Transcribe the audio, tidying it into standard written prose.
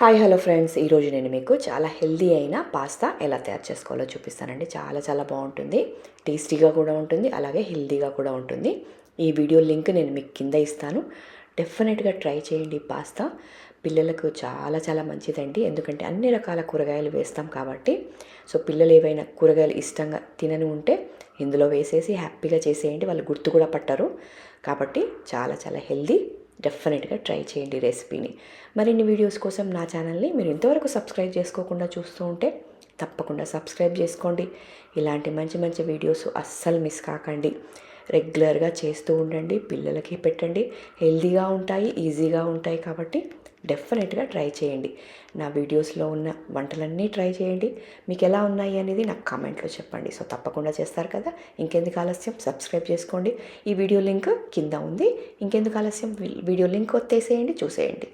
Hi hello friends, ఈరోజు నేను మీకు చాలా హెల్దీ అయిన పాస్తా ఎలా తయారు చేసుకోవాలో చూపిస్తానండి. చాలా బాగుంటుంది, టేస్టీగా కూడా ఉంటుంది, అలాగే హెల్దీగా కూడా ఉంటుంది. ఈ వీడియో లింక్ నేను మీకు కింద ఇస్తాను. డెఫినెట్గా ట్రై చేయండి. పాస్తా పిల్లలకు చాలా మంచిదండి, ఎందుకంటే అన్ని రకాల కూరగాయలు వేస్తాం కాబట్టి. సో పిల్లలు ఏవైనా కూరగాయలు ఇష్టంగా తినని ఉంటే ఇందులో వేసేసి హ్యాపీగా చేసేయండి, వాళ్ళు గుర్తు కూడా పట్టరు. కాబట్టి చాలా హెల్దీ. డెఫినెట్గా ట్రై చేయండి రెసిపీని. మరిన్ని వీడియోస్ కోసం నా ఛానల్ని మీరు ఇంతవరకు సబ్స్క్రైబ్ చేసుకోకుండా చూస్తూ ఉంటే తప్పకుండా సబ్స్క్రైబ్ చేసుకోండి. ఇలాంటి మంచి వీడియోస్ అస్సలు మిస్ కాకండి. రెగ్యులర్గా చేస్తూ ఉండండి, పిల్లలకి పెట్టండి. హెల్తీగా ఉంటాయి, ఈజీగా ఉంటాయి. కాబట్టి డెఫినెట్గా ట్రై చేయండి. నా వీడియోస్లో ఉన్న వంటలన్నీ ట్రై చేయండి. మీకు ఎలా ఉన్నాయి అనేది నాకు కామెంట్లో చెప్పండి. సో తప్పకుండా చేస్తారు కదా. ఇంకెందుకు ఆలస్యం, సబ్స్క్రైబ్ చేసుకోండి. ఈ వీడియో లింక్ కింద ఉంది. ఇంకెందుకు ఆలస్యం, వీడియో లింక్ ఒత్తేసేయండి, చూసేయండి.